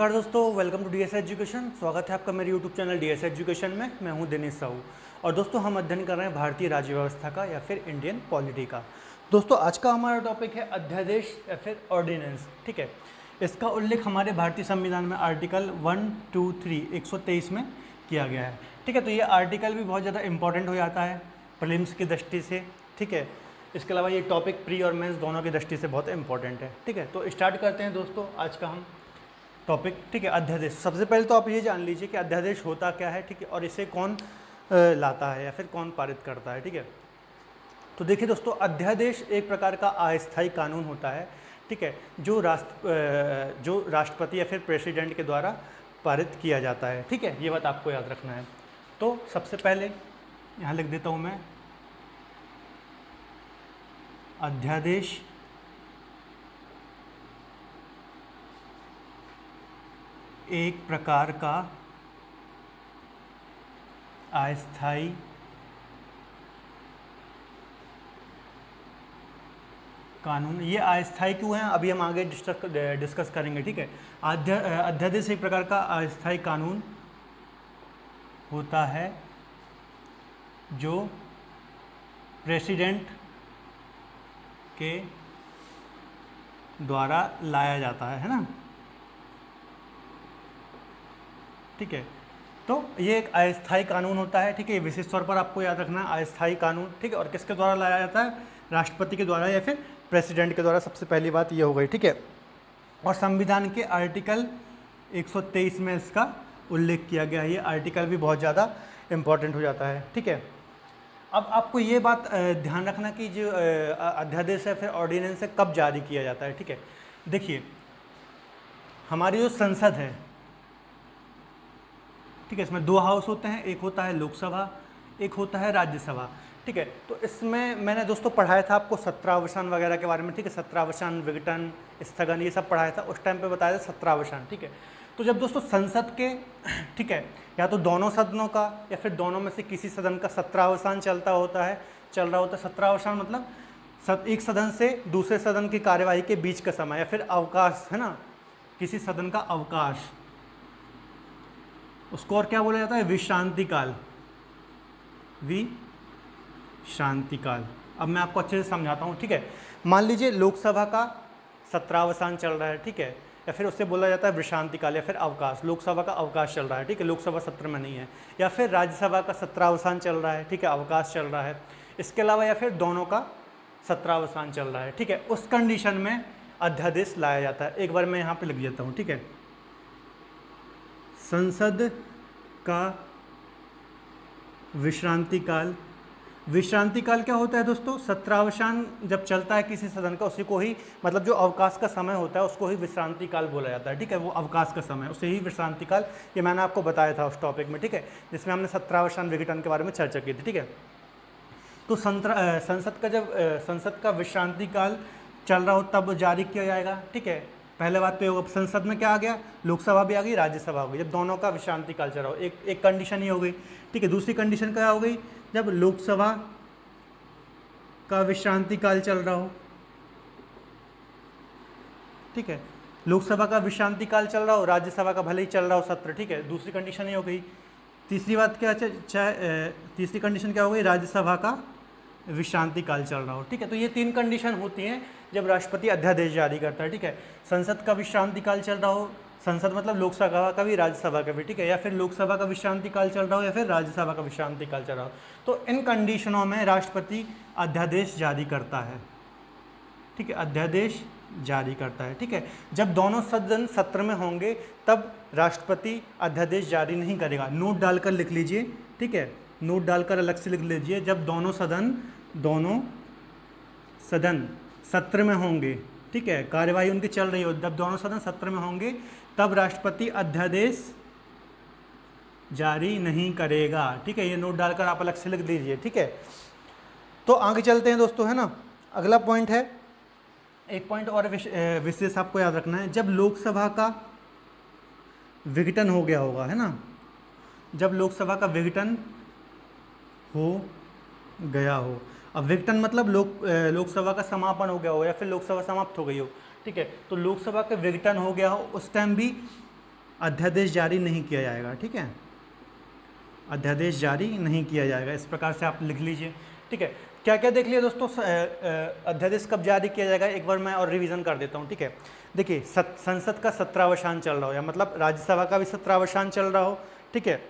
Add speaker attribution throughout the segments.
Speaker 1: नमस्कार दोस्तों, welcome to DS education. स्वागत है आपका मेरे यूट्यूब चैनल डीएस एजुकेशन में। मैं हूं दिनेश साहू और दोस्तों हम अध्ययन कर रहे हैं भारतीय राज्य व्यवस्था का या फिर इंडियन पॉलिटी का। दोस्तों आज का हमारा टॉपिक है अध्यादेश या फिर ऑर्डिनेंस। ठीक है, इसका उल्लेख हमारे भारतीय संविधान में आर्टिकल 123 में किया गया है। ठीक है, तो ये आर्टिकल भी बहुत ज़्यादा इंपॉर्टेंट हो जाता है प्रीलिम्स की दृष्टि से। ठीक है, इसके अलावा ये टॉपिक प्री और मेंस दोनों की दृष्टि से बहुत इंपॉर्टेंट है। ठीक है, तो स्टार्ट करते हैं दोस्तों आज का हम टॉपिक। ठीक है, अध्यादेश। सबसे पहले तो आप ये जान लीजिए कि अध्यादेश होता क्या है। ठीक है, और इसे कौन लाता है या फिर कौन पारित करता है। ठीक है, तो देखिए दोस्तों, अध्यादेश एक प्रकार का अस्थायी कानून होता है। ठीक है, जो राष्ट्रपति या फिर प्रेसिडेंट के द्वारा पारित किया जाता है। ठीक है, ये बात आपको याद रखना है। तो सबसे पहले यहाँ लिख देता हूँ मैं, अध्यादेश एक प्रकार का अस्थायी कानून। ये अस्थायी क्यों है अभी हम आगे डिस्कस करेंगे। ठीक है, अध्यादेश एक प्रकार का अस्थायी कानून होता है जो प्रेसिडेंट के द्वारा लाया जाता है ना। ठीक है, तो ये एक अस्थायी कानून होता है। ठीक है, विशेष तौर पर आपको याद रखना है अस्थायी कानून। ठीक है, और किसके द्वारा लाया जाता है? राष्ट्रपति के द्वारा या फिर प्रेसिडेंट के द्वारा। सबसे पहली बात ये हो गई। ठीक है, और संविधान के आर्टिकल 123 में इसका उल्लेख किया गया है। ये आर्टिकल भी बहुत ज़्यादा इम्पॉर्टेंट हो जाता है। ठीक है, अब आपको ये बात ध्यान रखना कि जो अध्यादेश है फिर ऑर्डिनेंस है कब जारी किया जाता है। ठीक है, देखिए हमारी जो संसद है, ठीक है, इसमें दो हाउस होते हैं, एक होता है लोकसभा, एक होता है राज्यसभा। ठीक है, तो इसमें मैंने दोस्तों पढ़ाया था आपको सत्रावसान वगैरह के बारे में। ठीक है, सत्रावसान, विघटन, स्थगन, ये सब पढ़ाया था उस टाइम पे, बताया था सत्रावसान। ठीक है, तो जब दोस्तों संसद के, ठीक है, या तो दोनों सदनों का या फिर दोनों में से किसी सदन का सत्रावसान चल रहा होता है। सत्रावसान मतलब एक सदन से दूसरे सदन की कार्यवाही के बीच का समय या फिर अवकाश, है ना, किसी सदन का अवकाश, उसको और क्या बोला जाता है? विश्रांति काल। विश्रांति काल। अब मैं आपको अच्छे से समझाता हूँ। ठीक है, मान लीजिए लोकसभा का सत्रावसान चल रहा है। ठीक है, या फिर उससे बोला जाता है विश्रांति काल या फिर अवकाश। लोकसभा का अवकाश चल रहा है। ठीक है, लोकसभा सत्र में नहीं है। या फिर राज्यसभा का सत्रावसान चल रहा है। ठीक है, अवकाश चल रहा है। इसके अलावा या फिर दोनों का सत्रावसान चल रहा है। ठीक है, उस कंडीशन में अध्यादेश लाया जाता है। एक बार मैं यहाँ पे लिख देता हूँ। ठीक है, संसद का विश्रांति काल। विश्रांति काल क्या होता है दोस्तों? सत्रावसान जब चलता है किसी सदन का, उसी को ही, मतलब जो अवकाश का समय होता है उसको ही विश्रांति काल बोला जाता है। ठीक है, वो अवकाश का समय, उसे ही विश्रांति काल। ये मैंने आपको बताया था उस टॉपिक में। ठीक है, जिसमें हमने सत्रावसान विघटन के बारे में चर्चा की थी। ठीक है, तो संसद का विश्रांति काल चल रहा हो तब जारी किया जाएगा। ठीक है, पहले बात तो होगा, संसद में क्या आ गया? लोकसभा भी आ गई, राज्यसभा हो गई। जब दोनों का विश्रांति काल चल रहा हो, एक कंडीशन ही हो गई। ठीक है, दूसरी कंडीशन क्या हो गई? जब लोकसभा का विश्रांति काल चल रहा हो। ठीक है, लोकसभा का विश्रांति काल चल रहा हो, राज्यसभा का भले ही चल रहा हो सत्र। ठीक है, दूसरी कंडीशन ही हो गई। तीसरी बात क्या, तीसरी कंडीशन क्या हो गई? राज्यसभा का विश्रांति काल चल रहा हो। ठीक है, तो ये तीन कंडीशन होती हैं जब राष्ट्रपति अध्यादेश जारी करता है। ठीक है, संसद का विश्रांति काल चल रहा हो, संसद मतलब लोकसभा का भी, राज्यसभा का भी। ठीक है, या फिर लोकसभा का विश्रांति काल चल रहा हो या फिर राज्यसभा का विश्रांति काल चल रहा हो, तो इन कंडीशनों में राष्ट्रपति अध्यादेश जारी करता है। ठीक है, अध्यादेश जारी करता है। ठीक है, जब दोनों सदन सत्र में होंगे तब राष्ट्रपति अध्यादेश जारी नहीं करेगा। नोट डालकर लिख लीजिए। ठीक है, नोट डालकर अलग से लिख लीजिए। जब दोनों सदन सत्र में होंगे, ठीक है, कार्यवाही उनकी चल रही हो, जब दोनों सदन सत्र में होंगे तब राष्ट्रपति अध्यादेश जारी नहीं करेगा। ठीक है, ये नोट डालकर आप अलग से लिख दीजिए। ठीक है, तो आगे चलते हैं दोस्तों, है ना। अगला पॉइंट है, एक पॉइंट और विशेष आपको याद रखना है। जब लोकसभा का विघटन हो गया होगा, है ना, जब लोकसभा का विघटन हो गया हो, अब विघटन मतलब लोकसभा का समापन हो गया हो या फिर लोकसभा समाप्त हो गई हो। ठीक है, तो लोकसभा का विघटन हो गया हो, उस टाइम भी अध्यादेश जारी नहीं किया जाएगा, ठीक है, अध्यादेश जारी नहीं किया जाएगा, इस प्रकार से आप लिख लीजिए, ठीक है। क्या क्या देख लिया दोस्तों, अध्यादेश कब जारी किया जाएगा, एक बार मैं और रिवीजन कर देता हूँ, ठीक है। देखिए संसद का सत्रावसान चल रहा हो, या मतलब राज्यसभा का भी सत्रावसान चल रहा हो, ठीक है,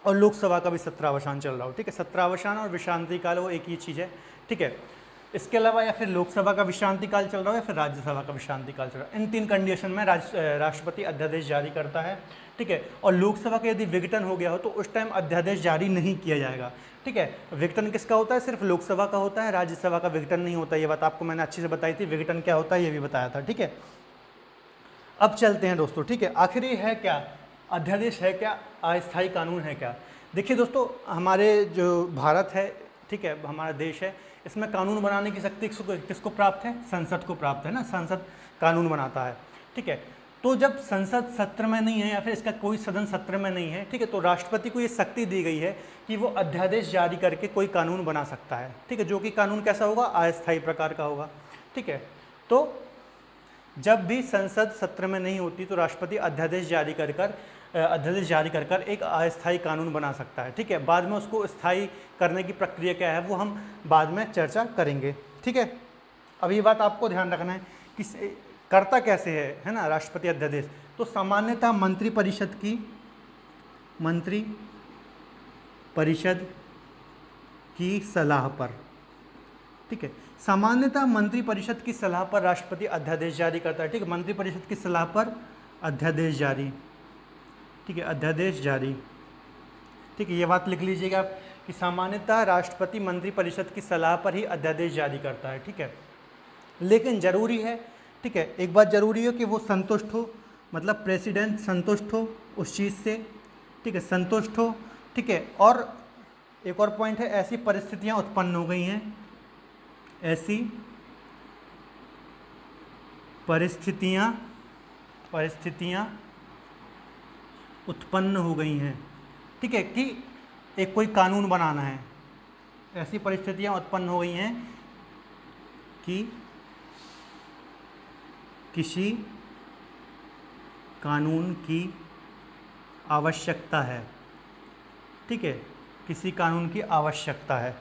Speaker 1: और लोकसभा का भी सत्रावसान चल रहा हो, ठीक है। सत्रावसान और विश्रांति काल वो एक ही चीज़ है, ठीक है। इसके अलावा या फिर लोकसभा का विश्रांति काल चल रहा हो या फिर राज्यसभा का विश्रांति काल चल रहा है, इन तीन कंडीशन में राष्ट्रपति अध्यादेश जारी करता है, ठीक है। और लोकसभा का यदि विघटन हो गया हो तो उस टाइम अध्यादेश जारी नहीं किया जाएगा, ठीक है। विघटन किसका होता है, सिर्फ लोकसभा का होता है, राज्यसभा का विघटन नहीं होता, ये बात आपको मैंने अच्छे से बताई थी, विघटन क्या होता है ये भी बताया था, ठीक है। अब चलते हैं दोस्तों, ठीक है, आखिर ये है क्या, अध्यादेश है क्या, अस्थायी कानून है क्या। देखिए दोस्तों, हमारे जो भारत है, ठीक है, हमारा देश है, इसमें कानून बनाने की शक्ति किसको प्राप्त है, संसद को प्राप्त है ना, संसद कानून बनाता है, ठीक है। तो जब संसद सत्र में नहीं है या फिर इसका कोई सदन सत्र में नहीं है, ठीक है, तो राष्ट्रपति को ये शक्ति दी गई है कि वो अध्यादेश जारी करके कोई कानून बना सकता है, ठीक है, जो कि कानून कैसा होगा, अस्थायी प्रकार का होगा, ठीक है। तो जब भी संसद सत्र में नहीं होती तो राष्ट्रपति अध्यादेश जारी कर एक अस्थायी कानून बना सकता है, ठीक है। बाद में उसको स्थायी करने की प्रक्रिया क्या है वो हम बाद में चर्चा करेंगे, ठीक है। अब ये बात आपको ध्यान रखना है कि करता कैसे है ना राष्ट्रपति अध्यादेश। तो सामान्यतः मंत्रिपरिषद की सलाह पर, ठीक है, सामान्यतः मंत्रिपरिषद की सलाह पर राष्ट्रपति अध्यादेश जारी करता है, ठीक है। मंत्रिपरिषद की सलाह पर अध्यादेश जारी, ठीक है, अध्यादेश जारी, ठीक है, ये बात लिख लीजिएगा आप कि सामान्यतः राष्ट्रपति मंत्रिपरिषद की सलाह पर ही अध्यादेश जारी करता है, ठीक है। लेकिन जरूरी है, ठीक है, एक बात जरूरी हो कि वो संतुष्ट हो, मतलब प्रेसिडेंट संतुष्ट हो उस चीज़ से, ठीक है, संतुष्ट हो, ठीक है। और एक और पॉइंट है, ऐसी परिस्थितियां उत्पन्न हो गई हैं, ऐसी परिस्थितियां उत्पन्न हो गई हैं, ठीक है, कि एक कोई कानून बनाना है, ऐसी परिस्थितियां उत्पन्न हो गई हैं कि किसी कानून की आवश्यकता है, ठीक है, किसी कानून की आवश्यकता है,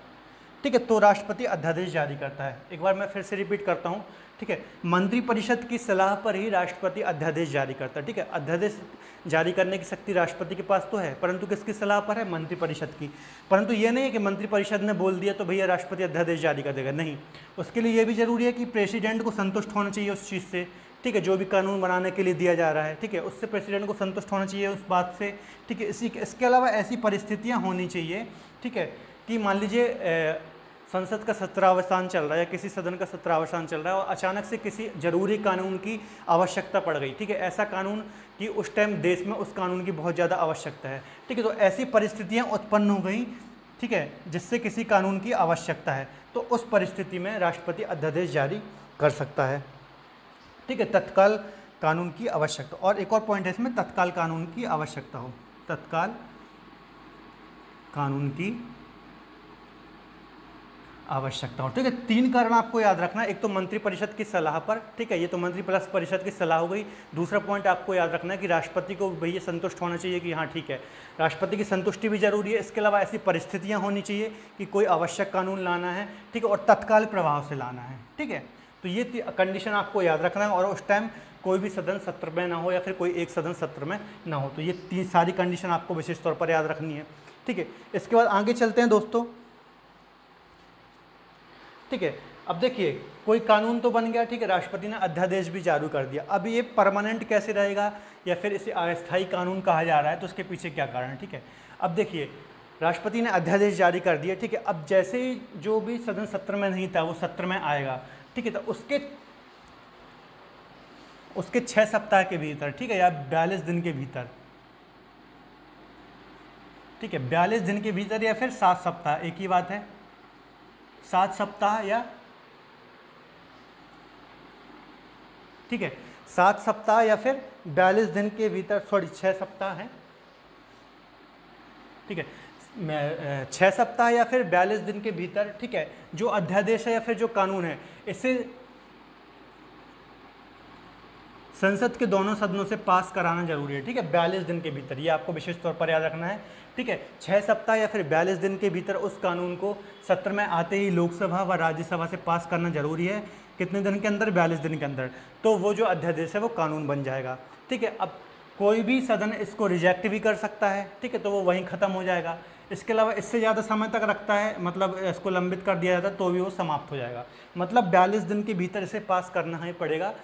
Speaker 1: ठीक है। तो राष्ट्रपति अध्यादेश जारी करता है। एक बार मैं फिर से रिपीट करता हूँ, ठीक है, मंत्रिपरिषद की सलाह पर ही राष्ट्रपति अध्यादेश जारी करता है, ठीक है। अध्यादेश जारी करने की शक्ति राष्ट्रपति के पास तो है, परंतु किसकी सलाह पर है, मंत्रिपरिषद की। परंतु ये नहीं है कि मंत्रिपरिषद ने बोल दिया तो भैया राष्ट्रपति अध्यादेश जारी कर देगा, नहीं। उसके लिए ये भी जरूरी है कि प्रेसिडेंट को संतुष्ट होना चाहिए उस चीज़ से, ठीक है, जो भी कानून बनाने के लिए दिया जा रहा है, ठीक है, उससे प्रेसिडेंट को संतुष्ट होना चाहिए उस बात से, ठीक है। इसके अलावा ऐसी परिस्थितियाँ होनी चाहिए, ठीक है, कि मान लीजिए संसद का सत्रावसान चल रहा है या किसी सदन का सत्रावसान चल रहा है और अचानक से किसी जरूरी कानून की आवश्यकता पड़ गई, ठीक है, ऐसा कानून कि उस टाइम देश में उस कानून की बहुत ज़्यादा आवश्यकता है, ठीक है। तो ऐसी परिस्थितियाँ उत्पन्न हो गई, ठीक है, जिससे किसी कानून की आवश्यकता है, तो उस परिस्थिति में राष्ट्रपति अध्यादेश जारी कर सकता है, ठीक है, तत्काल कानून की आवश्यकता। और एक और पॉइंट है इसमें, तत्काल कानून की आवश्यकता हो, तत्काल कानून की आवश्यकता हो, ठीक है। तीन कारण आपको याद रखना, एक तो मंत्रिपरिषद की सलाह पर, ठीक है, ये तो मंत्रिपरिषद की सलाह हो गई। दूसरा पॉइंट आपको याद रखना है कि राष्ट्रपति को भैया संतुष्ट होना चाहिए कि हाँ ठीक है, राष्ट्रपति की संतुष्टि भी जरूरी है। इसके अलावा ऐसी परिस्थितियां होनी चाहिए कि कोई आवश्यक कानून लाना है, ठीक है, और तत्काल प्रभाव से लाना है, ठीक है। तो ये कंडीशन आपको याद रखना है, और उस टाइम कोई भी सदन सत्र में ना हो या फिर कोई एक सदन सत्र में ना हो। तो ये तीन सारी कंडीशन आपको विशेष तौर पर याद रखनी है, ठीक है। इसके बाद आगे चलते हैं दोस्तों, ठीक है। अब देखिए कोई कानून तो बन गया, ठीक है, राष्ट्रपति ने अध्यादेश भी जारी कर दिया। अब ये परमानेंट कैसे रहेगा या फिर इसे अस्थायी कानून कहा जा रहा है, तो उसके पीछे क्या कारण है, ठीक है। अब देखिए राष्ट्रपति ने अध्यादेश जारी कर दिया, ठीक है। अब जैसे ही जो भी सदन सत्र में नहीं था वो सत्र में आएगा, ठीक है, तो उसके 6 सप्ताह के भीतर, ठीक है, या 42 दिन के भीतर, ठीक है, 42 दिन के भीतर या फिर 7 सप्ताह, एक ही बात है, 7 सप्ताह या, ठीक है, 7 सप्ताह या फिर 42 दिन के भीतर, सॉरी 6 सप्ताह है, ठीक है, 6 सप्ताह या फिर 42 दिन के भीतर, ठीक है, जो अध्यादेश है या फिर जो कानून है इसे संसद के दोनों सदनों से पास कराना जरूरी है, ठीक है, 42 दिन के भीतर। ये आपको विशेष तौर पर याद रखना है, ठीक है। 6 सप्ताह या फिर 42 दिन के भीतर उस कानून को सत्र में आते ही लोकसभा व राज्यसभा से पास करना जरूरी है। कितने दिन के अंदर? 42 दिन के अंदर। तो वो जो अध्यादेश है वो कानून बन जाएगा, ठीक है। अब कोई भी सदन इसको रिजेक्ट भी कर सकता है, ठीक है, तो वो वहीं ख़त्म हो जाएगा। इसके अलावा इससे ज़्यादा समय तक रखता है, मतलब इसको लंबित कर दिया जाता है, तो भी वो समाप्त हो जाएगा। मतलब 42 दिन के भीतर इसे पास करना ही पड़ेगा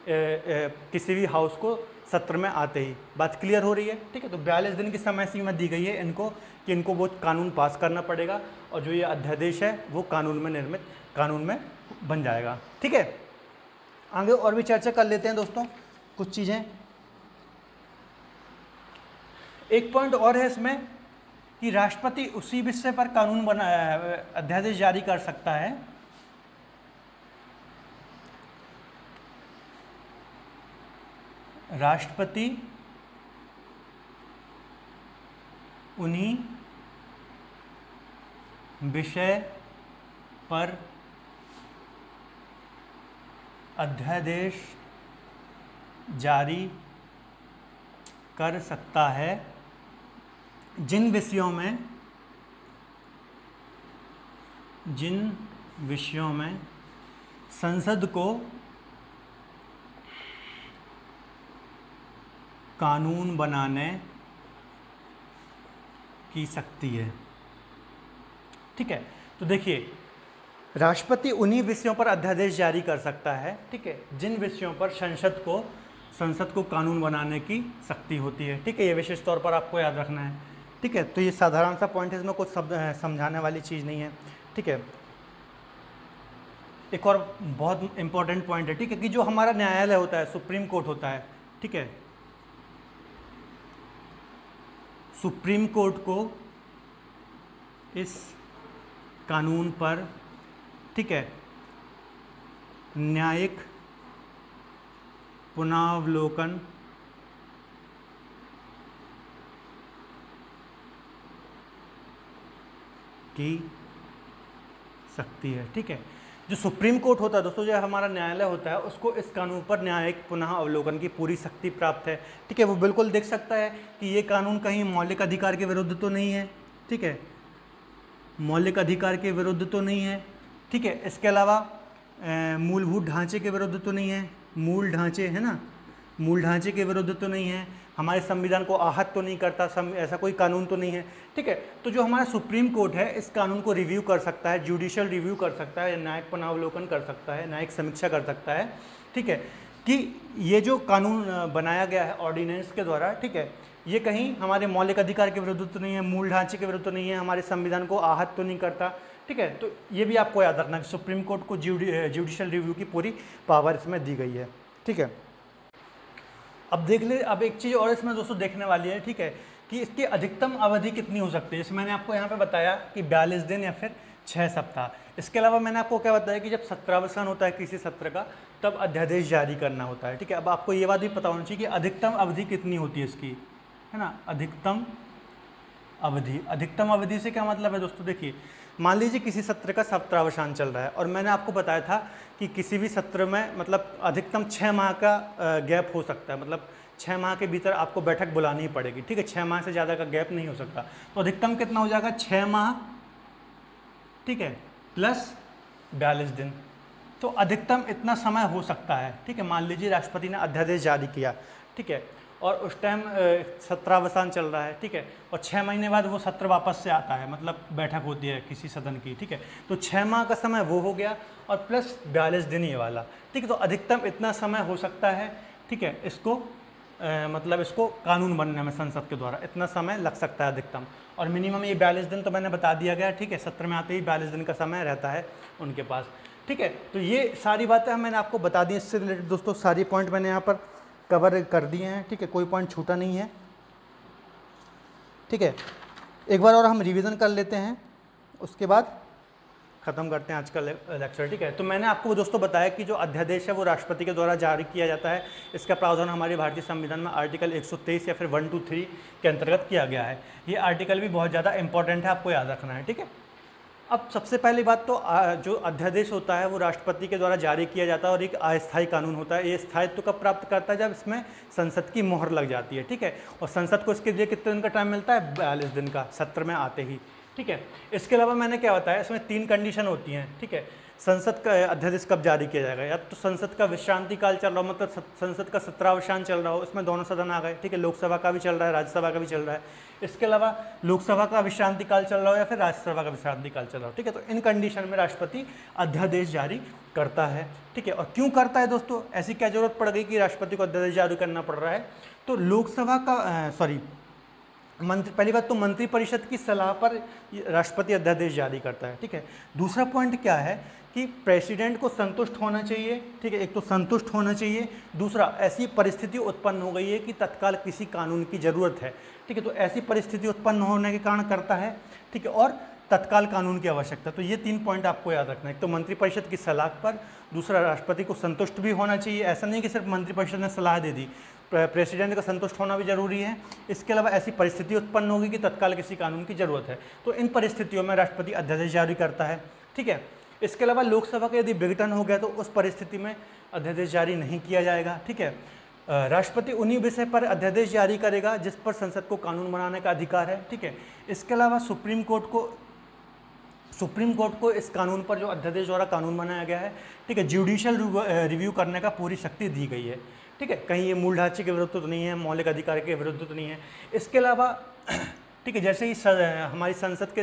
Speaker 1: किसी भी हाउस को सत्र में आते ही। बात क्लियर हो रही है, ठीक है। तो 42 दिन की समय सीमा दी गई है इनको कि इनको वो कानून पास करना पड़ेगा, और जो ये अध्यादेश है वो कानून में बन जाएगा, ठीक है। आगे और भी चर्चा कर लेते हैं दोस्तों कुछ चीज़ें। एक पॉइंट और है इसमें कि राष्ट्रपति उसी विषय पर कानून अध्यादेश जारी कर सकता है राष्ट्रपति उन्हीं विषय पर अध्यादेश जारी कर सकता है जिन विषयों में संसद को कानून बनाने की शक्ति है, ठीक है। तो देखिए, राष्ट्रपति उन्हीं विषयों पर अध्यादेश जारी कर सकता है, ठीक है, जिन विषयों पर संसद को कानून बनाने की शक्ति होती है, ठीक है। ये विशेष तौर पर आपको याद रखना है, ठीक है। तो ये साधारण सा पॉइंट है, इसमें कुछ समझाने वाली चीज़ नहीं है, ठीक है। एक और बहुत इंपॉर्टेंट पॉइंट है, ठीक है, कि जो हमारा न्यायालय होता है, सुप्रीम कोर्ट होता है, ठीक है, सुप्रीम कोर्ट को इस कानून पर, ठीक है, न्यायिक पुनरावलोकन की शक्ति है, ठीक है। जो सुप्रीम कोर्ट होता है दोस्तों, जो हमारा न्यायालय होता है, उसको इस कानून पर न्यायिक पुनः अवलोकन की पूरी शक्ति प्राप्त है, ठीक है। वो बिल्कुल देख सकता है कि ये कानून कहीं मौलिक अधिकार के विरुद्ध तो नहीं है, ठीक है, मौलिक अधिकार के विरुद्ध तो नहीं है, ठीक है। इसके अलावा मूलभूत ढांचे के विरुद्ध तो नहीं है, मूल ढांचे है ना, मूल ढांचे के विरुद्ध तो नहीं है, हमारे संविधान को आहत तो नहीं करता, ऐसा कोई कानून तो नहीं है, ठीक है। तो जो हमारा सुप्रीम कोर्ट है, इस कानून को रिव्यू कर सकता है, जुडिशियल रिव्यू कर सकता है, न्यायिक पुनरावलोकन कर सकता है, न्यायिक समीक्षा कर सकता है, ठीक है, कि ये जो कानून बनाया गया है ऑर्डिनेंस के द्वारा, ठीक है, ये कहीं हमारे मौलिक अधिकार के विरुद्ध तो नहीं है, मूल ढांचे के विरुद्ध तो नहीं है, हमारे संविधान को आहत तो नहीं करता, ठीक है। तो ये भी आपको याद रखना है, सुप्रीम कोर्ट को जुडिशियल रिव्यू की पूरी पावर इसमें दी गई है, ठीक है। अब देख ले, अब एक चीज़ और इसमें दोस्तों देखने वाली है, ठीक है, कि इसकी अधिकतम अवधि कितनी हो सकती है। इसमें मैंने आपको यहाँ पे बताया कि 42 दिन या फिर 6 सप्ताह। इसके अलावा मैंने आपको क्या बताया कि जब सत्रावसान होता है किसी सत्र का, तब अध्यादेश जारी करना होता है, ठीक है। अब आपको ये बात भी पता होनी चाहिए कि अधिकतम अवधि कितनी होती है इसकी, है ना, अधिकतम अवधि से क्या मतलब है दोस्तों? देखिए, मान लीजिए किसी सत्र का सत्रावसान चल रहा है, और मैंने आपको बताया था कि किसी भी सत्र में मतलब अधिकतम 6 माह का गैप हो सकता है, मतलब 6 माह के भीतर आपको बैठक बुलानी ही पड़ेगी, ठीक है। 6 माह से ज़्यादा का गैप नहीं हो सकता, तो अधिकतम कितना हो जाएगा? 6 माह, ठीक है, प्लस 42 दिन। तो अधिकतम इतना समय हो सकता है, ठीक है। मान लीजिए राष्ट्रपति ने अध्यादेश जारी किया, ठीक है, और उस टाइम सत्रावसान चल रहा है, ठीक है, और 6 महीने बाद वो सत्र वापस से आता है, मतलब बैठक होती है किसी सदन की, ठीक है। तो 6 माह का समय वो हो गया, और प्लस 42 दिन ये वाला, ठीक है। तो अधिकतम इतना समय हो सकता है, ठीक है। इसको मतलब इसको कानून बनने में संसद के द्वारा इतना समय लग सकता है अधिकतम, और मिनिमम ये 42 दिन तो मैंने बता दिया गया, ठीक है। सत्र में आते ही 42 दिन का समय रहता है उनके पास, ठीक है। तो ये सारी बातें मैंने आपको बता दी, इससे रिलेटेड दोस्तों सारी पॉइंट मैंने यहाँ पर कवर कर दिए हैं, ठीक है, कोई पॉइंट छूटा नहीं है, ठीक है। एक बार और हम रिवीजन कर लेते हैं, उसके बाद ख़त्म करते हैं आज का लेक्चर, ठीक है। तो मैंने आपको दोस्तों बताया कि जो अध्यादेश है वो राष्ट्रपति के द्वारा जारी किया जाता है। इसका प्रावधान हमारे भारतीय संविधान में आर्टिकल 123 या फिर 123 के अंतर्गत किया गया है। ये आर्टिकल भी बहुत ज़्यादा इंपॉर्टेंट है, आपको याद रखना है, ठीक है। अब सबसे पहली बात तो जो अध्यादेश होता है वो राष्ट्रपति के द्वारा जारी किया जाता है और एक अस्थायी कानून होता है। ये स्थायित्व कब प्राप्त करता है? जब इसमें संसद की मोहर लग जाती है, ठीक है। और संसद को इसके लिए कितने दिन का टाइम मिलता है? 42 दिन का, सत्र में आते ही, ठीक है। इसके अलावा मैंने क्या बताया, इसमें 3 कंडीशन होती हैं, ठीक है। संसद का अध्यादेश कब जारी किया जाएगा? या तो संसद का विश्रांति काल चल रहा हो, मतलब संसद का सत्रावसान चल रहा हो, इसमें दोनों सदन आ गए, ठीक है। लोकसभा का भी चल रहा है, राज्यसभा का भी चल रहा है। इसके अलावा लोकसभा का विश्रांति काल चल रहा हो या फिर राज्यसभा का विश्रांति काल चल रहा हो, ठीक है। तो इन कंडीशन में राष्ट्रपति अध्यादेश जारी करता है, ठीक है। और क्यों करता है दोस्तों? ऐसी क्या जरूरत पड़ गई कि राष्ट्रपति को अध्यादेश जारी करना पड़ रहा है? तो लोकसभा का पहली बात तो मंत्रिपरिषद की सलाह पर राष्ट्रपति अध्यादेश जारी करता है, ठीक है। दूसरा पॉइंट क्या है कि प्रेसिडेंट को संतुष्ट होना चाहिए, ठीक है। एक तो संतुष्ट होना चाहिए, दूसरा ऐसी परिस्थिति उत्पन्न हो गई है कि तत्काल किसी कानून की ज़रूरत है, ठीक है। तो ऐसी परिस्थिति उत्पन्न होने के कारण करता है, ठीक है। और तत्काल कानून की आवश्यकता। तो ये 3 पॉइंट आपको याद रखना है। एक तो मंत्रिपरिषद की सलाह पर, दूसरा राष्ट्रपति को संतुष्ट भी होना चाहिए, ऐसा नहीं कि सिर्फ मंत्रिपरिषद ने सलाह दे दी, प्रेसिडेंट का संतुष्ट होना भी जरूरी है। इसके अलावा ऐसी परिस्थिति उत्पन्न होगी कि तत्काल किसी कानून की जरूरत है, तो इन परिस्थितियों में राष्ट्रपति अध्यादेश जारी करता है, ठीक है। इसके अलावा लोकसभा का यदि विघटन हो गया तो उस परिस्थिति में अध्यादेश जारी नहीं किया जाएगा, ठीक है। राष्ट्रपति उन्हीं विषय पर अध्यादेश जारी करेगा जिस पर संसद को कानून बनाने का अधिकार है, ठीक है। इसके अलावा सुप्रीम कोर्ट को इस कानून पर जो अध्यादेश द्वारा कानून बनाया गया है, ठीक है, जुडिशियल रिव्यू करने का पूरी शक्ति दी गई है, ठीक है। कहीं ये मूल ढांचे के विरुद्ध तो नहीं है, मौलिक अधिकार के विरुद्ध तो नहीं है। इसके अलावा ठीक है, जैसे ही हमारी संसद के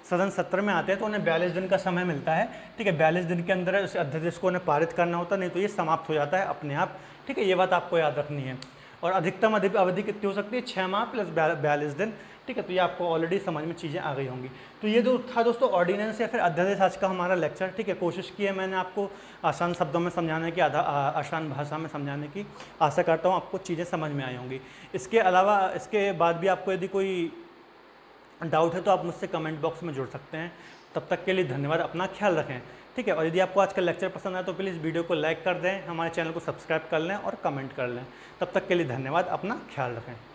Speaker 1: सदन सत्र में आते हैं तो उन्हें 42 दिन का समय मिलता है, ठीक है। 42 दिन के अंदर उस अध्यादेश को उन्हें पारित करना होता, नहीं तो ये समाप्त हो जाता है अपने आप, ठीक है। ये बात आपको याद रखनी है। और अधिकतम अवधि कितनी हो सकती है? 6 माह प्लस 42 दिन, ठीक है। तो ये आपको ऑलरेडी समझ में चीज़ें आ गई होंगी। तो ये जो था दोस्तों ऑर्डिनेंस या फिर अध्यादेश आज का हमारा लेक्चर, ठीक है। कोशिश की है मैंने आपको आसान शब्दों में समझाने की, आसान भाषा में समझाने की। आशा करता हूँ आपको चीज़ें समझ में आई होंगी। इसके अलावा इसके बाद भी आपको यदि कोई डाउट है तो आप मुझसे कमेंट बॉक्स में जुड़ सकते हैं। तब तक के लिए धन्यवाद, अपना ख्याल रखें, ठीक है। और यदि आपको आज का लेक्चर पसंद आए तो प्लीज़ वीडियो को लाइक कर दें, हमारे चैनल को सब्सक्राइब कर लें और कमेंट कर लें। तब तक के लिए धन्यवाद, अपना ख्याल रखें।